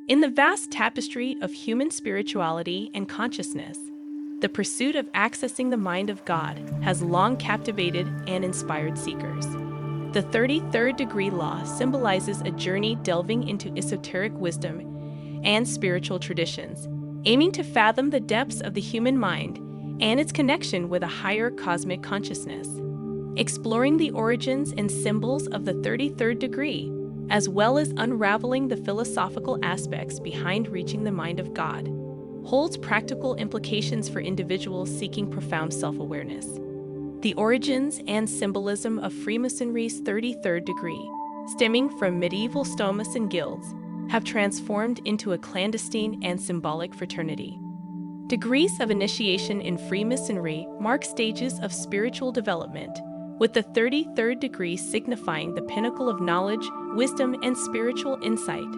In the vast tapestry of human spirituality and consciousness, the pursuit of accessing the mind of God has long captivated and inspired seekers. The 33rd degree law symbolizes a journey delving into esoteric wisdom and spiritual traditions, aiming to fathom the depths of the human mind and its connection with a higher cosmic consciousness. Exploring the origins and symbols of the 33rd degree, as well as unraveling the philosophical aspects behind reaching the mind of God, holds practical implications for individuals seeking profound self-awareness. The origins and symbolism of Freemasonry's 33rd degree, stemming from medieval stonemason guilds, have transformed into a clandestine and symbolic fraternity. Degrees of initiation in Freemasonry mark stages of spiritual development, with the 33rd degree signifying the pinnacle of knowledge, wisdom, and spiritual insight.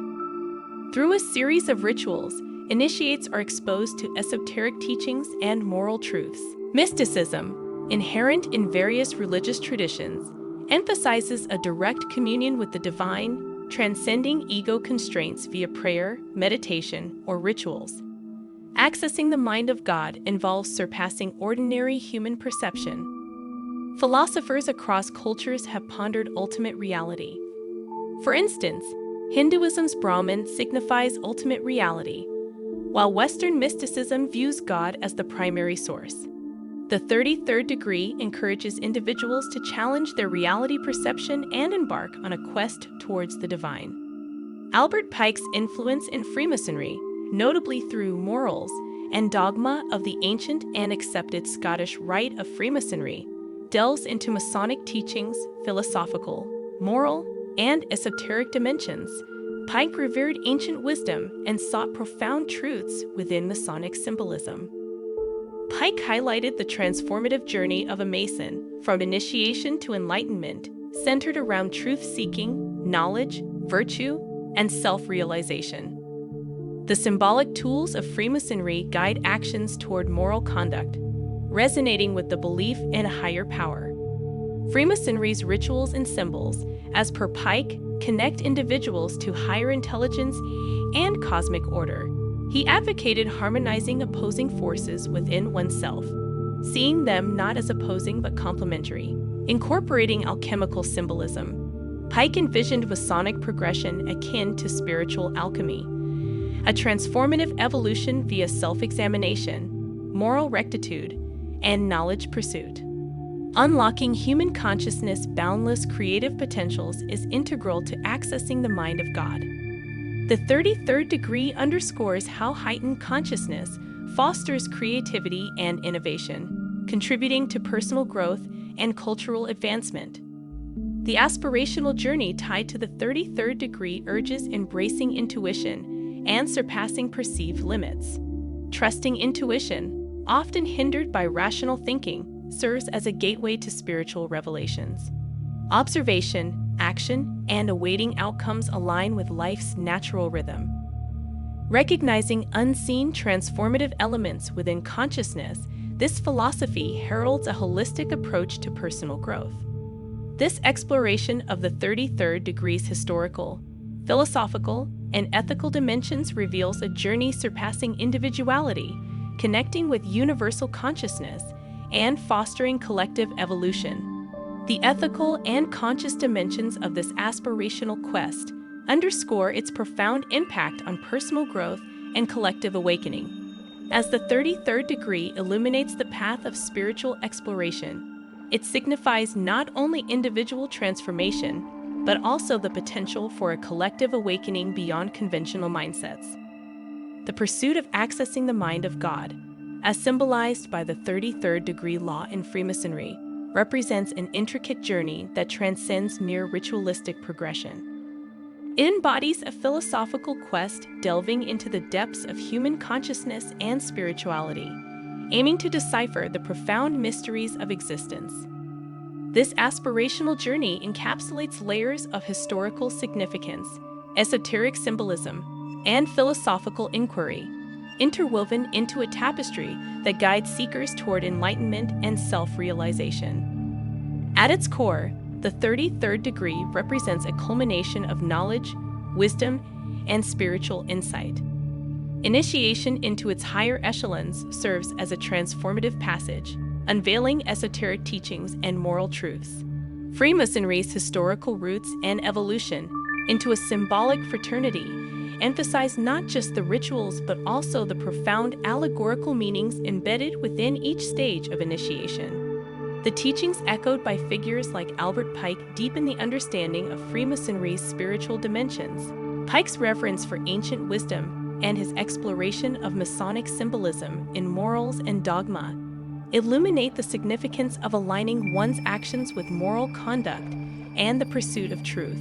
Through a series of rituals, initiates are exposed to esoteric teachings and moral truths. Mysticism, inherent in various religious traditions, emphasizes a direct communion with the divine, transcending ego constraints via prayer, meditation, or rituals. Accessing the mind of God involves surpassing ordinary human perception. Philosophers across cultures have pondered ultimate reality. For instance, Hinduism's Brahman signifies ultimate reality, while Western mysticism views God as the primary source. The 33rd degree encourages individuals to challenge their reality perception and embark on a quest towards the divine. Albert Pike's influence in Freemasonry, notably through morals and dogma of the ancient and accepted Scottish Rite of Freemasonry, delves into Masonic teachings, philosophical, moral, and esoteric dimensions. Pike revered ancient wisdom and sought profound truths within Masonic symbolism. Pike highlighted the transformative journey of a Mason, from initiation to enlightenment, centered around truth-seeking, knowledge, virtue, and self-realization. The symbolic tools of Freemasonry guide actions toward moral conduct, resonating with the belief in a higher power. Freemasonry's rituals and symbols, as per Pike, connect individuals to higher intelligence and cosmic order. He advocated harmonizing opposing forces within oneself, seeing them not as opposing but complementary. Incorporating alchemical symbolism, Pike envisioned Masonic progression akin to spiritual alchemy, a transformative evolution via self-examination, moral rectitude, and knowledge pursuit. Unlocking human consciousness' boundless creative potentials is integral to accessing the mind of God. The 33rd degree underscores how heightened consciousness fosters creativity and innovation, contributing to personal growth and cultural advancement. The aspirational journey tied to the 33rd degree urges embracing intuition and surpassing perceived limits. Trusting intuition, often hindered by rational thinking, serves as a gateway to spiritual revelations. Observation, action, and awaiting outcomes align with life's natural rhythm. Recognizing unseen transformative elements within consciousness, this philosophy heralds a holistic approach to personal growth. This exploration of the 33rd degree's historical, philosophical, and ethical dimensions reveals a journey surpassing individuality, connecting with universal consciousness, and fostering collective evolution. The ethical and conscious dimensions of this aspirational quest underscore its profound impact on personal growth and collective awakening. As the 33rd degree illuminates the path of spiritual exploration, it signifies not only individual transformation, but also the potential for a collective awakening beyond conventional mindsets. The pursuit of accessing the mind of God, as symbolized by the 33rd degree law in Freemasonry, represents an intricate journey that transcends mere ritualistic progression. It embodies a philosophical quest delving into the depths of human consciousness and spirituality, aiming to decipher the profound mysteries of existence. This aspirational journey encapsulates layers of historical significance, esoteric symbolism, and philosophical inquiry, interwoven into a tapestry that guides seekers toward enlightenment and self-realization. At its core, the 33rd degree represents a culmination of knowledge, wisdom, and spiritual insight. Initiation into its higher echelons serves as a transformative passage, unveiling esoteric teachings and moral truths. Freemasonry's historical roots and evolution into a symbolic fraternity emphasize not just the rituals but also the profound allegorical meanings embedded within each stage of initiation. The teachings echoed by figures like Albert Pike deepen the understanding of Freemasonry's spiritual dimensions. Pike's reverence for ancient wisdom and his exploration of Masonic symbolism in morals and dogma illuminate the significance of aligning one's actions with moral conduct and the pursuit of truth.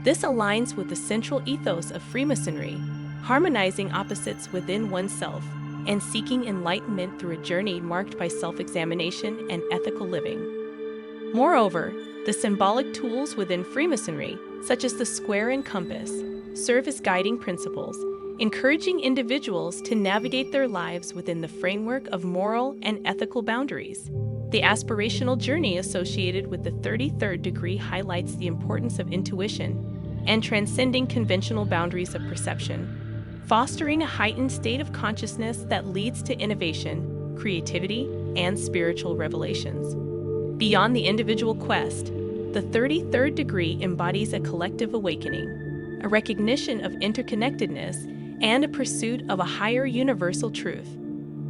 This aligns with the central ethos of Freemasonry, harmonizing opposites within oneself and seeking enlightenment through a journey marked by self-examination and ethical living. Moreover, the symbolic tools within Freemasonry, such as the square and compass, serve as guiding principles, encouraging individuals to navigate their lives within the framework of moral and ethical boundaries. The aspirational journey associated with the 33rd degree highlights the importance of intuition and transcending conventional boundaries of perception, fostering a heightened state of consciousness that leads to innovation, creativity, and spiritual revelations. Beyond the individual quest, the 33rd degree embodies a collective awakening, a recognition of interconnectedness, and a pursuit of a higher universal truth.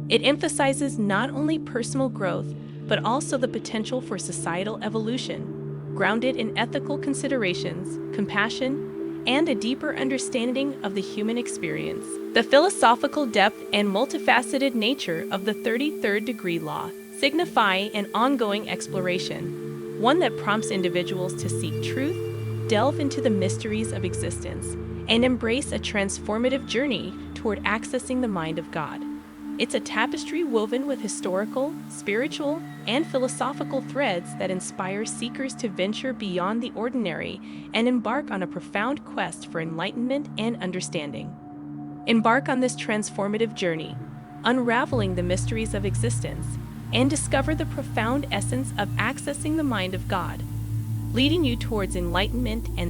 It emphasizes not only personal growth, but also the potential for societal evolution, grounded in ethical considerations, compassion, and a deeper understanding of the human experience. The philosophical depth and multifaceted nature of the 33rd degree law signify an ongoing exploration, one that prompts individuals to seek truth, delve into the mysteries of existence, and embrace a transformative journey toward accessing the mind of God. It's a tapestry woven with historical, spiritual, and philosophical threads that inspires seekers to venture beyond the ordinary and embark on a profound quest for enlightenment and understanding. Embark on this transformative journey, unraveling the mysteries of existence, and discover the profound essence of accessing the mind of God, leading you towards enlightenment and